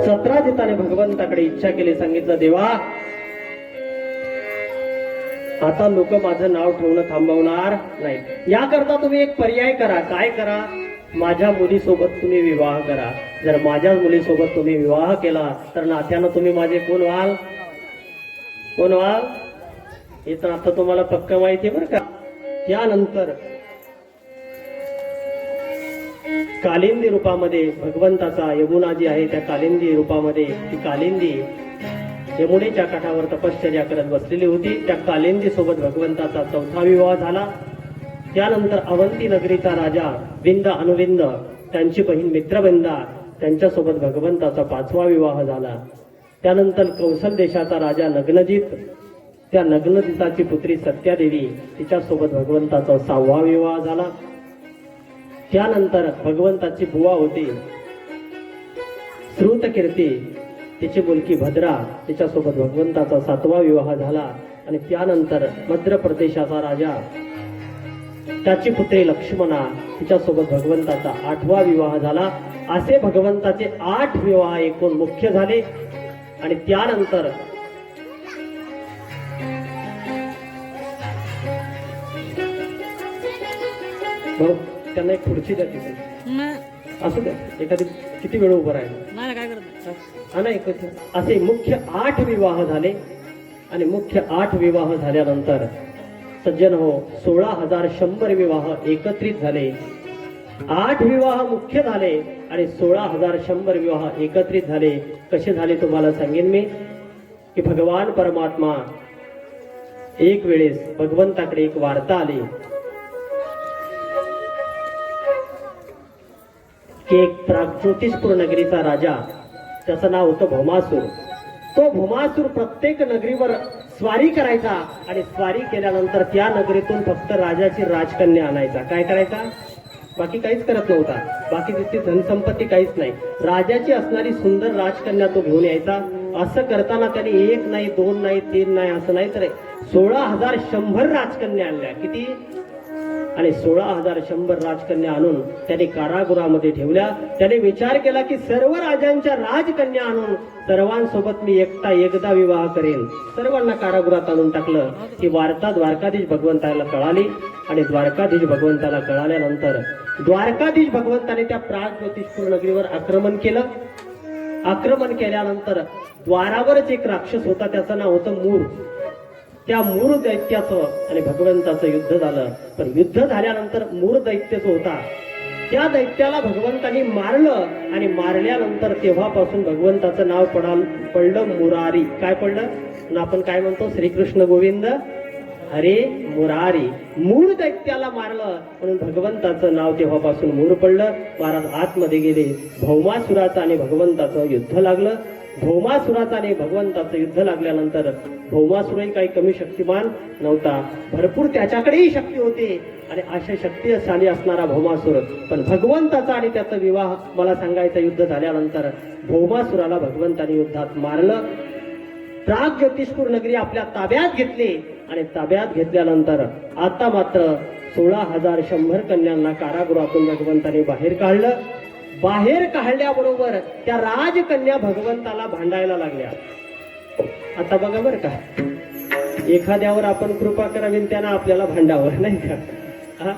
सत्राजिताने भगवंताकडे इच्छा केली, सांगितलं देवा आता लोक माझं नाव ठेवणं थांबवणार नाही, याकरता तुम्ही एक पर्याय करा. काय करा? माझ्या मुलीसोबत तुम्ही विवाह करा. जर माझ्या मुलीसोबत तुम्ही विवाह केला तर नात्यानं तुम्ही माझे कोण व्हाल? कोण व्हाल? हे तर आता तुम्हाला पक्क माहिती आहे बरं का. त्यानंतर कालिंदी रूपामध्ये भगवंताचा यमुना जी आहे त्या कालिंदी रूपामध्ये ती कालिंदी यमुनेच्या काठावर तपश्चर्या करत बसलेली होती. त्या कालिंदी सोबत भगवंताचा चौथा विवाह झाला. त्यानंतर अवंती नगरीचा राजा विंद अनुविंद त्यांची बहीण मित्रविंदा त्यांच्यासोबत भगवंताचा पाचवा विवाह झाला. त्यानंतर कौशल देशाचा राजा नग्नजित, त्या नग्नजिताची पुत्री सत्यादेवी तिच्यासोबत भगवंताचा सहावा विवाह झाला. त्यानंतर भगवंताची बुवा होती श्रुतकीर्ती, तिची मुलगी भद्रा तिच्यासोबत भगवंताचा सातवा विवाह झाला. आणि त्यानंतर मध्य प्रदेशाचा राजा त्याची पुत्री लक्ष्मणा तिच्यासोबत भगवंताचा आठवा विवाह झाला. असे भगवंताचे 8 विवाह एकूण मुख्य झाले. आणि त्यानंतर त्यांना एक खुर्ची द्या तिथे, असू द्या एखादी, किती वेळ उभं राहिलं काय करत नाही. असे मुख्य 8 विवाह झाले. आणि मुख्य 8 विवाह झाल्यानंतर सज्जन हो 16,100 विवाह एकत्रित झाले. 8 विवाह मुख्य झाले आणि 16,100 विवाह एकत्रित झाले. कसे झाले तुम्हाला सांगेन मी, की भगवान परमात्मा एक वेळेस भगवंताकडे एक वार्ता आली की एक प्रागज्योतिषपूर नगरीचा राजा, त्याचं नाव होतं भौमासूर. तो भौमासूर प्रत्येक नगरीवर स्वारी करायचा आणि स्वारी केल्यानंतर त्या नगरीतून फक्त राजाची राजकन्या आणायचा. काय करायचा? बाकी काहीच करत नव्हता. बाकी तिथली धनसंपत्ती काहीच नाही. राजाची असणारी सुंदर राजकन्या तो घेऊन यायचा. असं करताना त्याने 1 नाही 2 नाही 3 नाही असं नाही तर 16,100 राजकन्या आणल्या. किती? आणि 16,100 राजकन्या आणून त्याने कारागृहामध्ये ठेवल्या. त्याने विचार केला की सर्व राजांच्या राजकन्या आणून सर्वांसोबत मी एकदा विवाह करेन. सर्वांना कारागृहात आणून टाकलं. ही वार्ता द्वारकाधीश भगवंताला कळाली. आणि द्वारकाधीश भगवंताला कळाल्यानंतर द्वारकाधीश भगवंताने त्या प्रागज्योतिषपूर नगरीवर आक्रमण केलं. आक्रमण केल्यानंतर द्वारावरच एक राक्षस होता, त्याचं नाव होतं मूर. त्या मूर दैत्याचं आणि भगवंताचं युद्ध झालं. पण युद्ध झाल्यानंतर मूर दैत्य जो होता त्या दैत्याला भगवंतानी मारलं. आणि मारल्यानंतर तेव्हापासून भगवंताचं नाव पडलं मुरारी. काय पडलं? आपण काय म्हणतो? श्रीकृष्ण गोविंद हरे मुरारी. मूर दैत्याला मारलं म्हणून भगवंताचं नाव तेव्हापासून मूर पडलं. महाराज आतमध्ये गेले. भौमासुराचं आणि भगवंताचं युद्ध लागलं. भौमासुराचा आणि भगवंताचं युद्ध लागल्यानंतर भौमासुरही काही कमी शक्तिमान नव्हता. भरपूर त्याच्याकडेही शक्ती होती आणि अशा शक्तिशाली असणारा भौमासुर. पण भगवंताचा आणि त्याचा विवाह मला सांगायचं, युद्ध झाल्यानंतर भौमासुराला भगवंताने युद्धात मारलं. प्रागज्योतिषपूर नगरी आपल्या ताब्यात घेतली. आणि ताब्यात घेतल्यानंतर आता मात्र 16,100 कन्यांना कारागृहातून भगवंताने बाहेर काढलं. बाहेर काढल्याबरोबर त्या राजकन्या भगवंताला भांडायला लागल्या. आता बघा बरं का, एखाद्यावर आपण कृपा करावी त्यानं आपल्याला भांडावं, नाही का?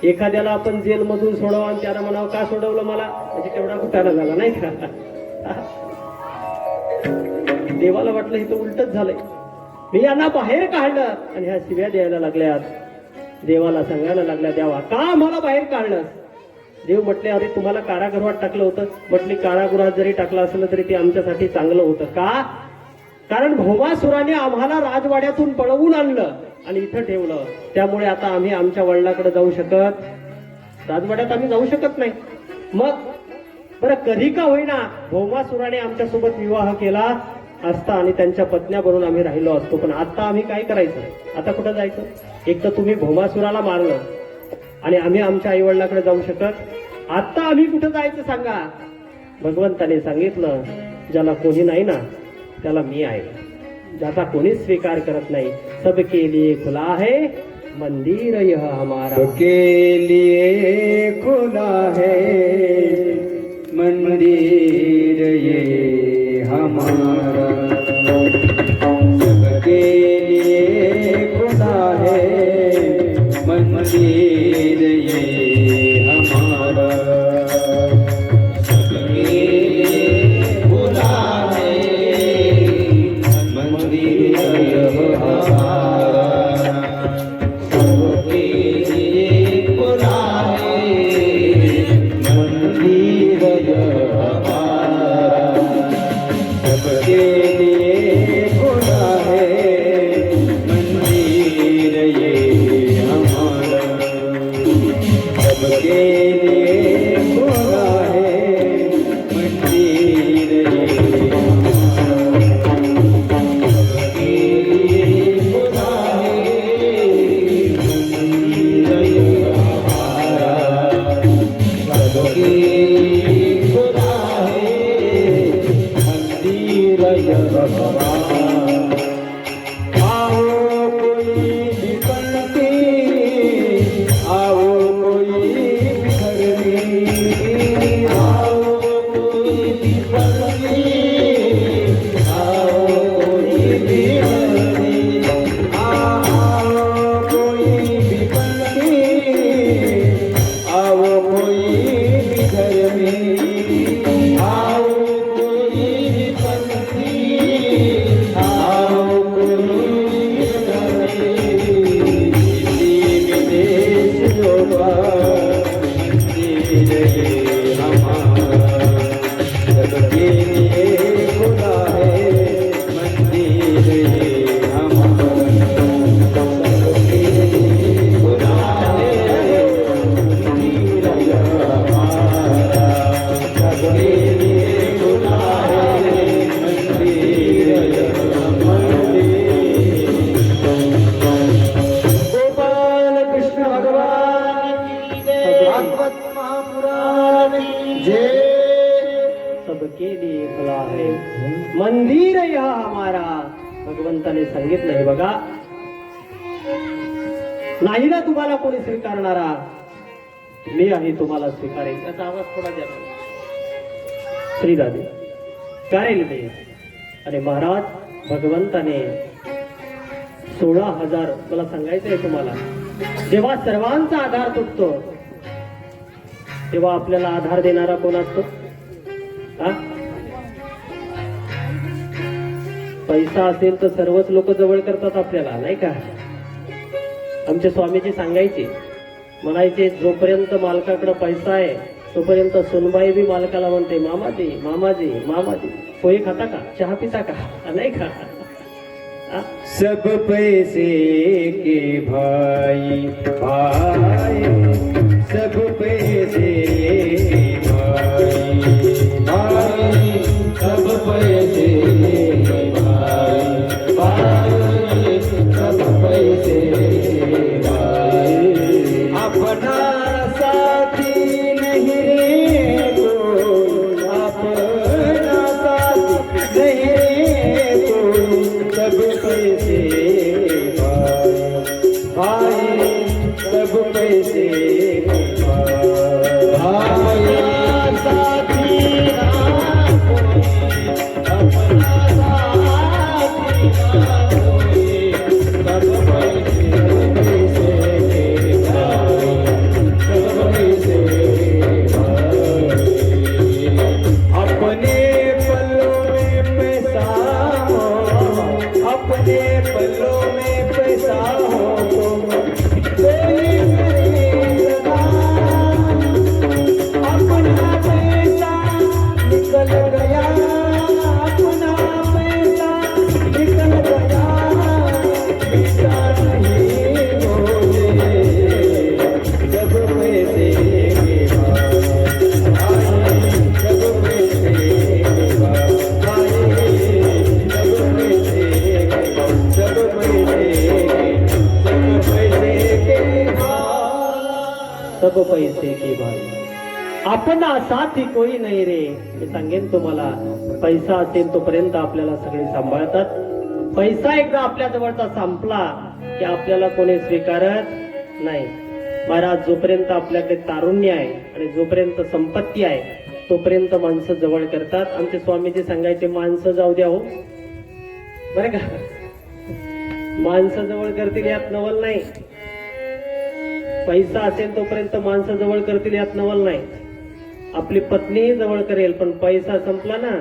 एखाद्याला आपण जेलमधून सोडवं आणि त्यानं म्हणावं का सोडवलं मला, म्हणजे केवढा कुठाना झाला, नाही का? देवाला वाटलं हे तर उलटच झालंय. मी यांना बाहेर काढलं आणि ह्या शिव्या द्यायला लागल्यात. देवाला सांगायला लागल्या, देवा का मला बाहेर काढलं? देव म्हटले, अरे तुम्हाला कारागृहात टाकलं होतं. म्हटले कारागृहात जरी टाकलं असलं तरी ते आमच्यासाठी चांगलं होतं. का? कारण भौमासुराने आम्हाला राजवाड्यातून पळवून आणलं आणि इथं ठेवलं. त्यामुळे आता आम्ही आमच्या वडिलांकडे जाऊ शकत, राजवाड्यात आम्ही जाऊ शकत नाही. मग बरं कधी का होईना भौमासुराने आमच्यासोबत विवाह केला असता आणि त्यांच्या पत्न्या बनून आम्ही राहिलो असतो. पण आता आम्ही काय करायचं? आता कुठं जायचं? एक तर तुम्ही भौमासुराला मारलं आणि आम्ही आमच्या आई वडिलांकडे जाऊ शकत. आता आम्ही कुठं जायचं सांगा? भगवंताने सांगितलं, ज्याला कोणी नाही ना त्याला मी आहे. ज्याचा कोणीच स्वीकार करत नाही, सबके लिए खुला है मंदिर यह हमारा. सबके लिए खुला है मंदिर ये हमारा सबके लिए खुदा है मंदिर ये हमारा सबके लिए खुदा है मंदिर यह हमारा सबके लिए खुदा है मंदिर यह हमारा सबके लिए खुदा है मंदिर ये हमारा सबके लिए खुदा है मंदिर ये सबके लिए खुदा है मंदिर ये हमारा सबके लिए खुदा है मंदिर ये हमारा आओ कोई विपत्ति आओ कोई बिखरनी आओ कोई विपत्ति आओ कोई बिखरनी आओ कोई विपत्ति आओ कोई बिखरनी आओ कोई विपत्ति आओ सबके लिए खुदा है मंदिर ये हमारा सबके लिए खुदा है मंदिर ये हमारा सबके लिए खुदा है मंदिर ये हमारा गोपाल कृष्ण भगवान की जय भागवत महापुराण की जय सबके लिए खुला है मंदिर यह हमारा भगवंताने सांगितलंय बघा नाही ना तुम्हाला कोणी स्वीकारणारा मी आहे तुम्हाला स्वीकारेल त्याचा आवाज थोडा द्या श्रीराधे कारेल मी आणि महाराज भगवंताने 16,000 मला सांगायचंय तुम्हाला जेव्हा सर्वांचा आधार तुटतो तेव्हा आपल्याला आधार देणारा कोण असतो हा? पैसा असेल तर सर्वच लोक जवळ करतात आपल्याला नाही का आमचे स्वामीजी सांगायचे म्हणायचे जोपर्यंत मालकाकडे पैसा आहे तोपर्यंत सुनबाई बी मालकाला म्हणते मामाजी मामाजी मामाजी पोहे खाता का चहा पिता का नाही का हा? सब पैसे के भाई भाई सब पैसे के भाई भाई सब पैसे के भाई भाई सब पैसे के भाई अपना साथी नहीं रे कोई अपना साथी नहीं रे कोई सब पैसे भाई भाई सब पैसे भाई साथी ना कोई अपना साथी ना कोई सब पैसे भाई सब पैसे भाई अपने पल्लों में पैसा हो अपने पल्लों में पैसा हो तो कोई मेरे सदा अपना पैसा निकल गया अपना पैसा निकल गया पैसा नहीं होते जब पैसे के भाई जब पैसे के भाई जब पैसे जब सब पैसे के भाई आपला साथी कोई नाही रे मी सांगेन तुम्हाला पैसा असेल तोपर्यंत आपल्याला सगळे सांभाळतात पैसा एकदा आपल्या जवळचा संपला की आपल्याला कोणी स्वीकारत नाही महाराज जोपर्यंत आपल्याकडे तारुण्य आहे आणि जोपर्यंत संपत्ती आहे तोपर्यंत माणसं जवळ करतात. आमचे स्वामीजी सांगायचे माणसं जाऊ द्या हो बरं का, माणसं जवळ करतील यात नवल नाही. पैसा असेल तोपर्यंत माणसं जवळ करतील यात नवल नाही. आपली पत्नी जवळ करेल, पण पैसा संपला ना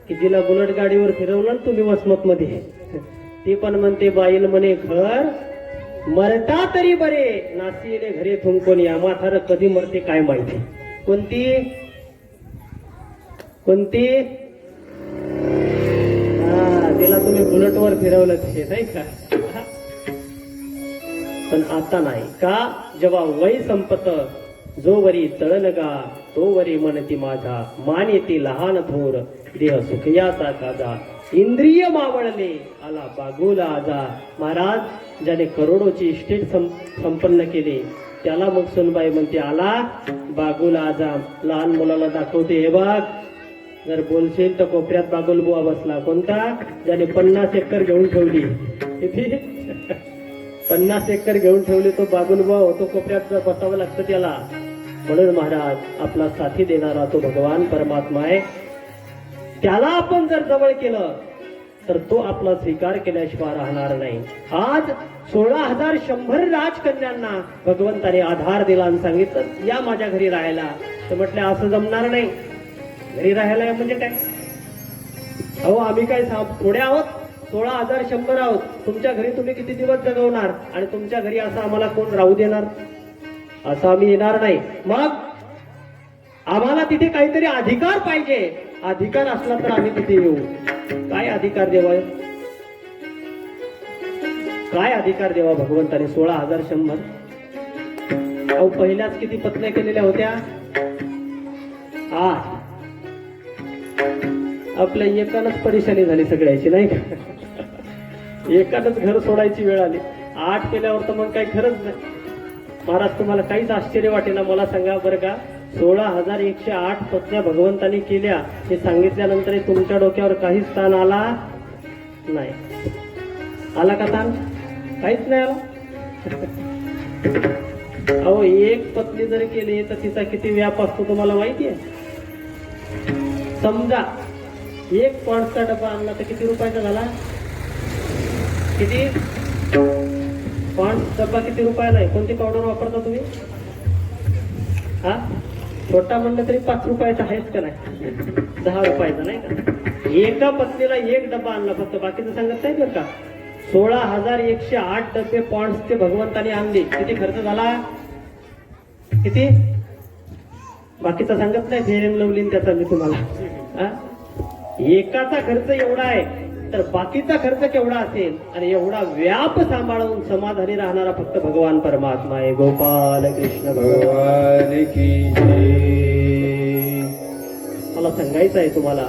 की जिला बुलेट गाडीवर फिरवलं ना तुम्ही वसमत मध्ये, ती पण म्हणते बाईल म्हणे घर मरता तरी बरे, नासिले घरे थुंकून या. म्हातारं कधी मरते काय माहिती. कोणती कोणती तिला तुम्ही बुलेटवर फिरवलं ते नाही का. पण आता नाही का, जेव्हा वय संपत जोवरी तळनगा तोवरी मनती माझा, मान येते लहान थोर देह सुखयाचा काजा, इंद्रिय मावळले आला बागोला आजा. महाराज ज्याने करोडोची इस्टेट संपन्न केली त्याला मग सुनबाई म्हणते आला बागोला आजा. लहान मुलाला दाखवते हे बघ, जर बोलशील तर कोपऱ्यात बागुलबुवा बसला. कोणता? ज्याने 50 एकर घेऊन ठेवली. किती? 50 एकर घेऊन ठेवली तो बागुलबुवा होतो, कोपऱ्यात बसावं लागतं त्याला. म्हणून महाराज आपला साथी देणारा तो भगवान परमात्मा आहे. त्याला आपण जर जवळ केलं तर तो आपला स्वीकार केल्याशिवाय राहणार नाही. आज 16,100 राजकन्यांना भगवंताने आधार दिला आणि सांगितलं या माझ्या घरी राहायला. तर म्हटलं असं जमणार नाही. घरी राहायला म्हणजे काय? अहो आम्ही काय थोडे आहोत, 16,100 आहोत. तुमच्या घरी तुम्ही किती दिवस जगवणार आणि तुमच्या घरी असं आम्हाला कोण राहू देणार? असं आम्ही येणार नाही. मग आम्हाला तिथे काहीतरी अधिकार पाहिजे. अधिकार असला तर आम्ही तिथे येऊ. काय अधिकार देवा, काय अधिकार देवा भगवंताने? 16,100. अहो पहिल्याच किती पत्न्या केलेल्या होत्या? आपल्या एकानच परेशानी झाली सगळ्याची नाही का. एकानच घर सोडायची वेळ आली. 8 केल्यावर तर मग काही खरंच नाही. महाराज तुम्हाला काहीच आश्चर्य वाटेना. मला सांगा बरं का, 16,108 पत्न्या भगवंतानी केल्या हे सांगितल्यानंतर तुमच्या डोक्यावर काहीच ताण आला नाही? आला का ताण? काहीच नाही आला. अहो एक पत्नी जरी केली तर तिचा किती व्याप असतो तुम्हाला माहिती आहे? समजा एक पॉन्डचा डबा आणला तर किती रुपयाचा झाला? किती? पॉन्ड डब्बा किती रुपयाला आहे? कोणती पावडर वापरता तुम्ही? हा छोटा म्हणलं तरी 5 रुपयाचा आहेच का नाही? 10 रुपयाचा नाही का? एका पत्नीला एक डब्बा आणला फक्त, बाकीचं सांगत नाही बरं का. 16,108 डबे पॉन्ड्सचे भगवंताने आणले. किती खर्च झाला? किती? बाकीचा सांगत नाही. फेअर अँड लव्हली त्याचा मी तुम्हाला. एकाचा खर्च एवढा आहे तर बाकीचा खर्च केवढा असेल? आणि एवढा व्याप सांभाळून समाधानी राहणारा फक्त भगवान परमात्मा आहे. गोपाल कृष्ण भगवान की जय. मला सांगायचं आहे तुम्हाला,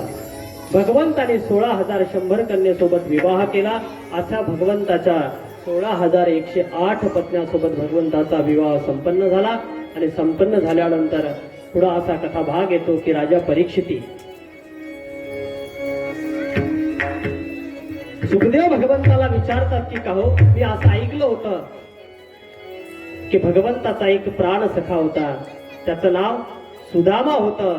भगवंताने 16,100 कन्येसोबत विवाह केला. अशा भगवंताच्या 16,108 पत्न्यासोबत भगवंताचा विवाह संपन्न झाला. आणि संपन्न झाल्यानंतर पुढे असा कथा भाग येतो की राजा परीक्षिती सुखदेव भगवंताला विचारतात की का हो, मी असं ऐकलं होतं की भगवंताचा एक प्राण सखा होता, त्याचं नाव सुदामा होतं.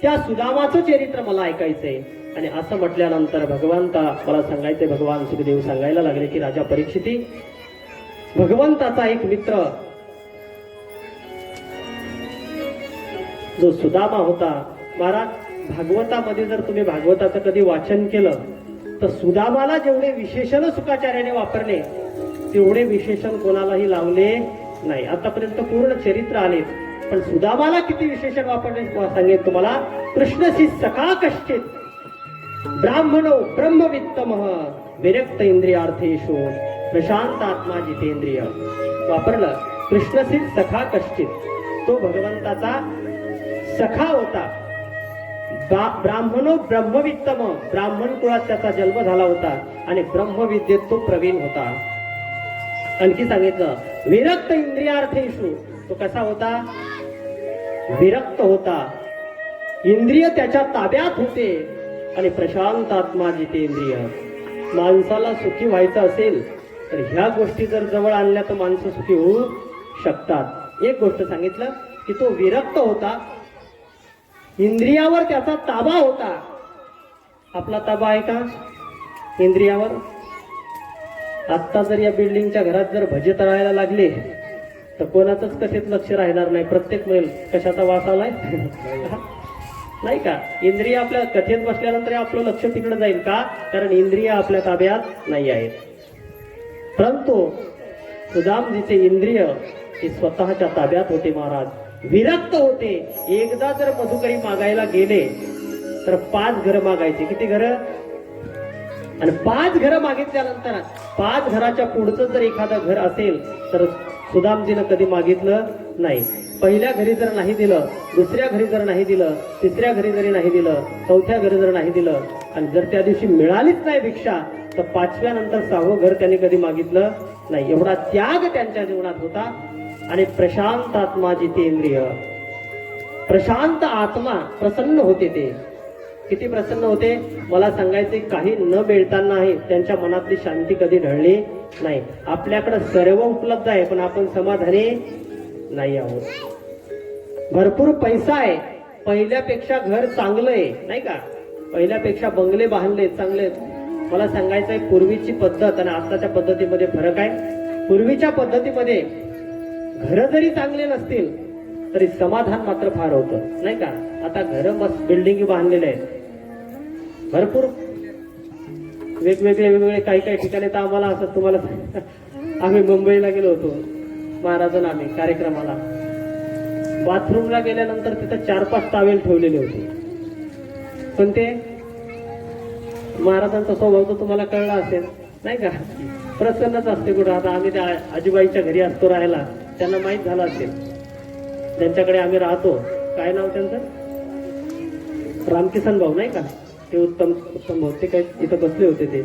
त्या सुदामाचं चरित्र मला ऐकायचंय. आणि असं म्हटल्यानंतर भगवंता मला सांगायचंय, भगवान सुखदेव सांगायला लागले की राजा परीक्षिती, भगवंताचा एक मित्र जो सुदामा होता. महाराज भागवतामध्ये जर तुम्ही भागवताचं कधी वाचन केलं तर सुदामाला जेवढे विशेषण सुखाचार्याने वापरले तेवढे विशेषण कोणालाही लावले नाही. आतापर्यंत पूर्ण चरित्र आले, पण सुदामाला किती विशेषण वापरले सांगेल तुम्हाला. कृष्णसी सखा कश्चित ब्राह्मणो ब्रह्मवित्तमः विरक्त इंद्रियार्थेषु प्रशांत आत्मा जितेंद्रिय वापरलं. कृष्णसी सखा कश्चित, तो भगवंताचा सखा होता. ब्राह्मणो ब्रह्मवित्तम, ब्राह्मण कुळात त्याचा जन्म झाला होता आणि ब्रह्मविद्येत तो प्रवीण होता. आणखी सांगितलं विरक्त इंद्रियार्थेषु, तो कसा होता? विरक्त होता. इंद्रिय त्याच्या ताब्यात होते. आणि प्रशांत आत्मा जितेंद्रिय. माणसाला सुखी व्हायचं असेल तर ह्या गोष्टी जर जवळ आणल्या तर माणसं सुखी होऊ शकतात. एक गोष्ट सांगितलं की तो विरक्त होता. इंद्रियावर त्याचा ताबा होता. आपला ताबा आहे का इंद्रियावर? आत्ता जर या बिल्डिंगच्या घरात जर भजे तळायला लागले तर कोणाचंच कसेच लक्ष राहणार नाही. प्रत्येक वेळ कशाचा वास आलाय नाही का? इंद्रिय आपल्या कथेत बसल्यानंतर आपलं लक्ष तिकडे जाईल का? कारण इंद्रिय आपल्या ताब्यात नाही आहेत. परंतु सुदामजीचे इंद्रिय हे स्वतःच्या ताब्यात होते. महाराज विरक्त होते. एकदा जर मधुकरी मागायला गेले तर 5 घरं मागायचे. किती घरं? आणि 5 घरं मागितल्यानंतर 5 घराच्या पुढचं जर एखादं घर असेल तर सुदामजीनं कधी मागितलं नाही. पहिल्या घरी जर नाही दिलं, दुसऱ्या घरी जर नाही दिलं, तिसऱ्या घरी जरी नाही दिलं, चौथ्या घरी जर नाही दिलं आणि जर त्या दिवशी मिळालीच नाही भिक्षा तर 5व्या नंतर 6वं घर त्यांनी कधी मागितलं नाही. एवढा त्याग त्यांच्या जीवनात होता. आणि प्रशांत आत्मा जितेंद्रिय, प्रशांत आत्मा, प्रसन्न होते ते. किती प्रसन्न होते? मला सांगायचे काही न मिळतानाही त्यांच्या मनातली शांती कधी ढळली नाही. आपल्याकडे सर्व उपलब्ध आहे पण आपण समाधानी नाही आहोत. भरपूर पैसा आहे, पहिल्यापेक्षा घर चांगलं आहे नाही का? पहिल्यापेक्षा बंगले बांधले चांगले. मला सांगायचं आहे पूर्वीची पद्धत आणि आताच्या पद्धतीमध्ये फरक आहे. पूर्वीच्या पद्धतीमध्ये घर जरी चांगले नसतील तरी समाधान मात्र फार होतं नाही का? आता घर मस्त बिल्डिंग बांधलेले आहेत भरपूर वेगवेगळे काही ठिकाणी. तर आम्हाला असं तुम्हाला आम्ही मुंबईला गेलो होतो महाराजांना आम्ही कार्यक्रमाला. बाथरूमला गेल्यानंतर तिथं 4-5 टावेल ठेवलेले होते. पण ते महाराजांचा स्वभाव तर तुम्हाला कळला असेल नाही का? प्रसन्नच असते कुठं. आता आम्ही त्या आजीबाईच्या घरी असतो राहायला, त्यांना माहीत झालं असेल ज्यांच्याकडे आम्ही राहतो. काय नाव त्यांचं? रामकिसन भाऊ नाही का? ते उत्तम भाऊ ते काय इथं बसले होते. ते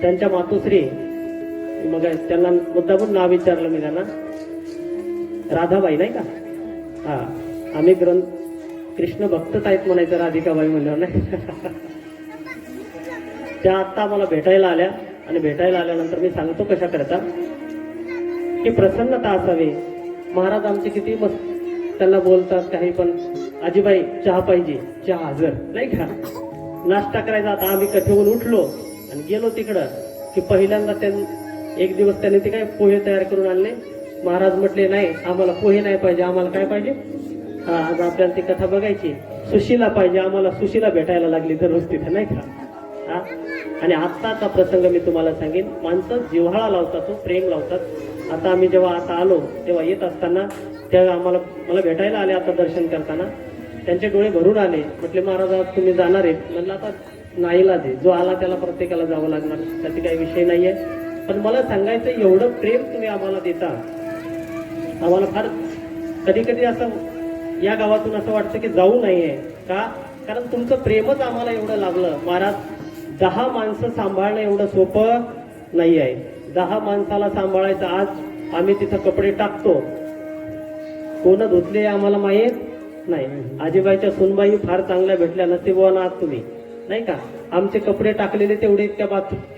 त्यांच्या मातोश्री, मग त्यांना मुद्दामून नाव विचारलं मी त्यांना. राधाबाई नाही का? हा, आम्ही कृष्ण भक्तच आहेत म्हणायचं राधिकाबाई म्हणल्यावर नाही. त्या आत्ता मला भेटायला आल्या आणि भेटायला आल्यानंतर मी सांगतो कशा करता की प्रसन्नता असावी. महाराज आमचे किती मस्त त्यांना बोलतात काही पण. आजीबाई चहा पाहिजे, चहा हजर नाही का? नाश्ता करायचा. आता आम्ही कथेहून उठलो आणि गेलो तिकडं की पहिल्यांदा एक दिवस त्यांनी ते काय पोहे तयार करून आणले. महाराज म्हटले नाही आम्हाला पोहे नाही पाहिजे, आम्हाला काय पाहिजे? हा, आज आपल्याला ती कथा बघायची. सुशीला पाहिजे आम्हाला. सुशीला भेटायला लागली दररोज तिथे नाही का? हा, आणि आत्ताचा प्रसंग मी तुम्हाला सांगेन. माणसं जिव्हाळा लावतात, प्रेम लावतात. आता आम्ही जेव्हा आता आलो तेव्हा येत असताना तेव्हा मला भेटायला आले. आता दर्शन करताना त्यांचे डोळे भरून आले. म्हटले महाराज आज तुम्ही जाणार आहेत? म्हणलं आता नाईलाज आहे, जो आला त्याला प्रत्येकाला जावं लागणार, त्याचे काही विषय नाहीये. पण मला सांगायचं एवढं प्रेम तुम्ही आम्हाला देता. आम्हाला फार कधी कधी असं या गावातून असं वाटतं की जाऊ नाहीये का? कारण तुमचं प्रेमच आम्हाला एवढं लागलं. महाराज 10 माणसं सांभाळणं एवढं सोपं नाही आहे. 10 माणसाला सांभाळायचं. आज आम्ही तिथं कपडे टाकतो, कोण धुतले आम्हाला माहीत नाही. आजीबाईच्या सुनबाई फार चांगल्या भेटल्या, नसीबवान आहात तुम्ही नाही का? आमचे कपडे टाकलेले तेवढे त्या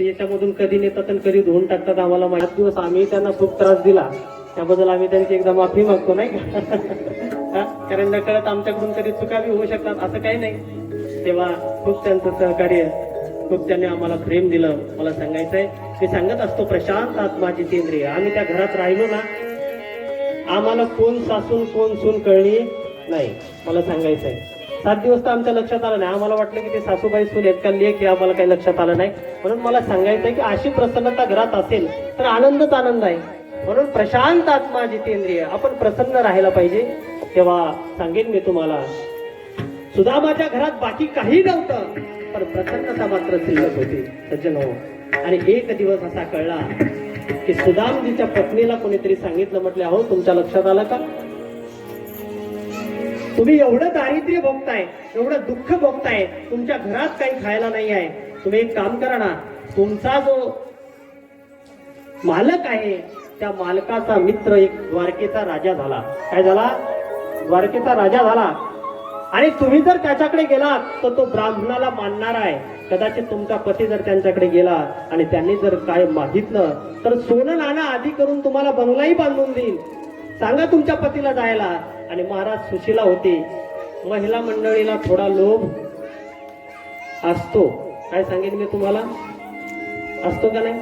याच्यामधून कधी नेतात आणि कधी धुवून टाकतात आम्हाला माहित. दिवस आम्ही त्यांना खूप त्रास दिला, त्याबद्दल आम्ही त्यांची एकदा माफी मागतो नाही का? कारण नकळत आमच्याकडून कधी चुकावी होऊ शकतात, असं काही नाही. तेव्हा खूप त्यांचं सहकार्य, खूप त्यांनी आम्हाला प्रेम दिलं. मला सांगायचंय, मी सांगत असतो प्रशांत आत्मा जितेंद्रिय. आम्ही त्या घरात राहिलो ना, आम्हाला कोण सासून कोण सून कळली नाही. मला सांगायचंय 7 दिवस तर आमच्या लक्षात आलं नाही. आम्हाला वाटलं की ते सासूबाई सून आहेत का लेक, हे आम्हाला काही लक्षात आलं नाही. म्हणून मला सांगायचंय की अशी प्रसन्नता घरात असेल तर आनंदच आनंद आहे. म्हणून प्रशांत आत्मा जितेंद्रिय, आपण प्रसन्न राहायला पाहिजे. तेव्हा सांगेन मी तुम्हाला, सुदामाच्या घरात बाकी काही नव्हतं पण प्रसन्नता मात्र शिल्लक होती सज्जन हो. आणि एक दिवस असा कळला की सुदामजीच्या पत्नीला कोणीतरी सांगितलं, म्हटलं अहो तुमच्या लक्षात आलं का? तुम्ही एवढं दारिद्र्य भोगताय, एवढं दुःख भोगताय, तुमच्या घरात काही खायला नाही आहे. तुम्ही एक काम करा ना, तुमचा जो मालक आहे त्या मालकाचा मित्र एक द्वारकेचा राजा झाला. काय झाला? द्वारकेचा राजा झाला. आणि तुम्ही जर त्याच्याकडे गेलात तर तो ब्राह्मणाला मानणार आहे. कदाचित तुमचा पती जर त्यांच्याकडे गेला आणि त्यांनी जर काय मागितलं तर सोनं नाणं आधी करून तुम्हाला बंगलाही बांधून देईल. सांगा तुमच्या पतीला जायला. आणि महाराज सुशीला होती, महिला मंडळीला थोडा लोभ असतो. काय सांगेन मी तुम्हाला, असतो का नाही?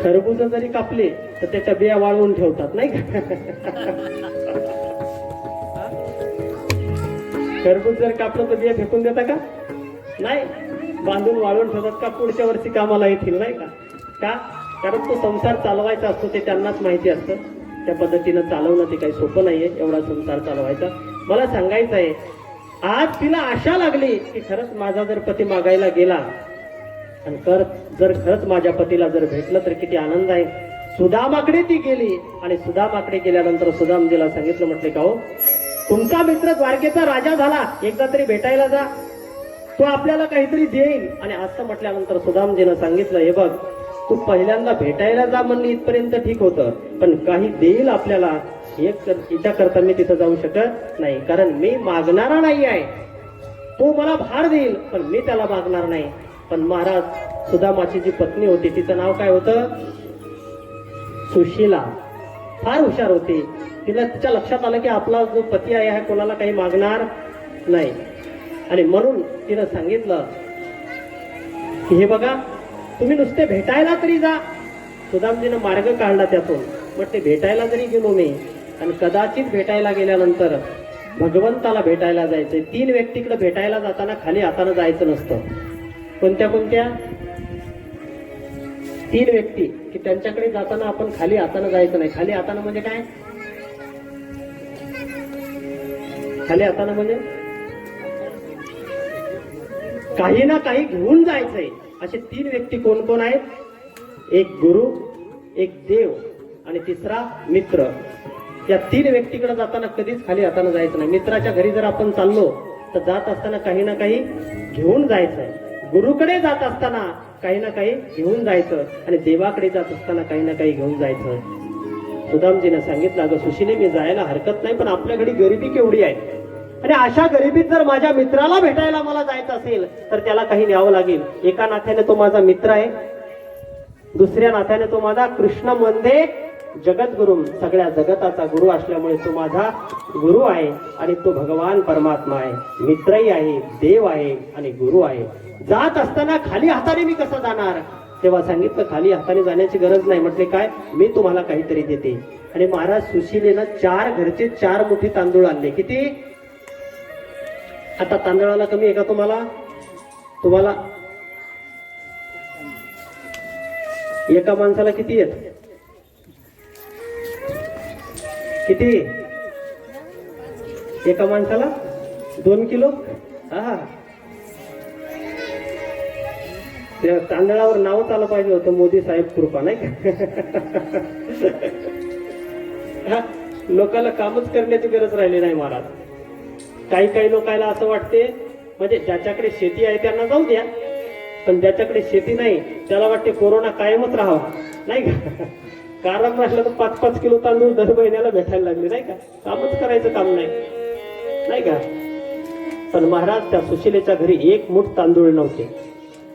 खरबूज जरी कापले तर त्याच्या बिया वाळवून ठेवतात नाही का? खरबूज जर कापलं तर बिया फेकून देता का? नाही, बांधून वाळवून ठेवतात का पुढच्या वर्षी कामाला येतील नाही का? का? कारण तो संसार चालवायचा असतो ते त्यांनाच माहिती असतं. त्या पद्धतीनं चालवणं ते काही सोपं नाहीये एवढा संसार चालवायचा. मला सांगायचं आहे, आज तिला आशा लागली की खरंच माझा जर पती मागायला गेला आणि जर खरंच माझ्या पतीला जर भेटलं तर किती आनंद आहे. सुदामाकडे ती गेली आणि सुदामाकडे गेल्यानंतर सुदामजीला सांगितलं, म्हटले का हो, तुमचा मित्र द्वारकेचा राजा झाला, एकदा तरी भेटायला जा, तो आपल्याला काहीतरी देईल. आणि असं म्हटल्यानंतर सुदामजीनं सांगितलं, हे बघ, तू पहिल्यांदा भेटायला जा म्हणली इथपर्यंत ठीक होतं, पण काही देईल आपल्याला हिच्याकरता मी तिथं जाऊ शकत नाही, कारण मी मागणारा नाही आहे. तो मला भार देईल पण मी त्याला मागणार नाही. पण महाराज, सुदामाची जी पत्नी होती तिचं नाव काय होतं? सुशीला. फार हुशार होती. तिच्या लक्षात आलं की आपला जो पती आहे हा कोणाला काही मागणार नाही. आणि म्हणून तिनं सांगितलं की हे बघा, तुम्ही नुसते भेटायला तरी जा. सुदामजीनं मार्ग काढला त्यातून. म्हटले भेटायला जरी गेलो मी आणि कदाचित भेटायला गेल्यानंतर भगवंताला भेटायला जायचंय. 3 व्यक्तीकडे भेटायला जाताना खाली हातानं जायचं नसतं. कोणत्या कोणत्या? 3 व्यक्ती की त्यांच्याकडे जाताना आपण खाली हातानं जायचं नाही. खाली हातानं म्हणजे काय? खाली हातानं म्हणजे काही ना काही घेऊन जायचंय. असे 3 व्यक्ती कोण कोण आहेत? एक गुरु, एक देव आणि तिसरा मित्र. या 3 व्यक्तीकडे जाताना कधीच खाली हातानं जायचं नाही. मित्राच्या घरी जर आपण चाललो तर जात असताना काही ना काही घेऊन जायचंय. गुरुकडे जात असताना काही ना काही घेऊन जायचं आणि देवाकडे जात असताना काही ना काही घेऊन जायचं. सुदामजीने सांगितलं, अगं सुशीले, मी जायला हरकत नाही, पण आपल्या घरी गरिबी केवढी आहे आणि अशा गरिबीत जर माझ्या मित्राला भेटायला मला जायचं असेल तर त्याला काही न्यावं लागेल. एका नात्याने तो माझा मित्र आहे, दुसऱ्या नात्याने तो माझा कृष्ण म्हणजे जगद्गुरु, सगळ्या जगताचा गुरु असल्यामुळे तो माझा गुरु आहे आणि तो भगवान परमात्मा आहे, मित्रही आहे, देव आहे आणि गुरु आहे. जात असताना खाली हाताने मी कसं जाणार? तेव्हा सांगितलं, खाली हाताने जाण्याची गरज नाही. म्हटले काय? मी तुम्हाला काहीतरी देते. आणि महाराज सुशीलेनं 4 घरचे 4 मुठी तांदूळ आणले. किती? आता तांदळाला कमी आहे का तुम्हाला? तुम्हाला एका माणसाला किती आहेत? किती? एका माणसाला 2 किलो. हा, त्या तांदळावर नावच आलं पाहिजे होतं, मोदी साहेब कृपा, नाही का? लोकांना कामच करण्याची गरज राहिली नाही महाराज. काही लोकांना असं वाटते, म्हणजे ज्याच्याकडे शेती आहे त्यांना जाऊ द्या, पण ज्याच्याकडे शेती नाही त्याला वाटते कोरोना कायमच राहावा, नाही का? कारण म्हटलं तर 5-5 किलो तांदूळ दर महिन्याला भेटायला लागले, नाही का? कामच करायचं काम नाही, नाही का? पण महाराज, त्या सुशिलेच्या घरी 1 मूठ तांदूळ नव्हते.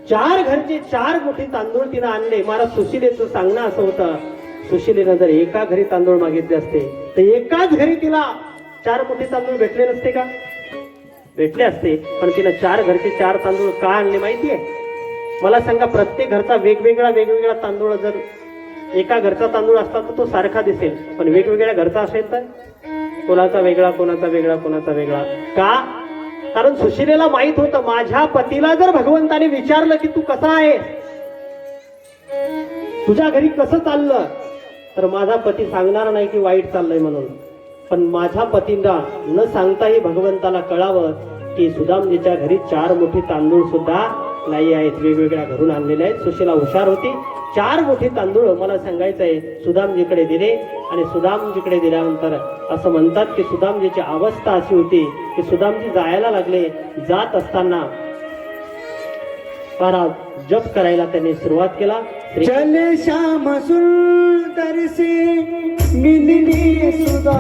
4 घरचे 4 मोठे तांदूळ तिनं आणले. महाराज, सुशिलेचं सांगणं असं होतं, सुशिलेनं जर एका घरी तांदूळ मागितले असते तर एकाच घरी तिला 4 मोठे तांदूळ भेटले नसते का? भेटले असते. पण तिनं 4 घरचे 4 तांदूळ का आणले माहितीये? मला सांगा, प्रत्येक घरचा वेगवेगळा तांदूळ, जर एका घरचा तांदूळ असता तर तो सारखा दिसेल, पण वेगवेगळ्या घरचा असेल तर कोणाचा वेगळा, कोणाचा वेगळा, कोणाचा वेगळा. का? कारण सुशिलेला माहित होतं, माझ्या पतीला जर भगवंताने विचारलं की तू कसा आहे, तुझ्या घरी कसं चाललं, तर माझा पती सांगणार नाही की वाईट चाललंय म्हणून. पण माझ्या पतींना न सांगताही भगवंताला कळावं की सुदामजीच्या घरी 4 मोठी तांदूळ सुद्धा नाही आहेत, वेगवेगळ्या घरून आणलेले आहेत. सुशीला हुशार होती. 4 मोठे तांदूळ मला सांगायचंय सुदामजीकडे दिले. आणि सुदामजीकडे दिल्यानंतर असं म्हणतात की सुदामजीची अवस्था अशी होती की सुदामजी जायला लागले. जात असताना महाराज जप करायला त्यांनी सुरुवात केला. चल श्याम सुंदर से मिलनी सुधा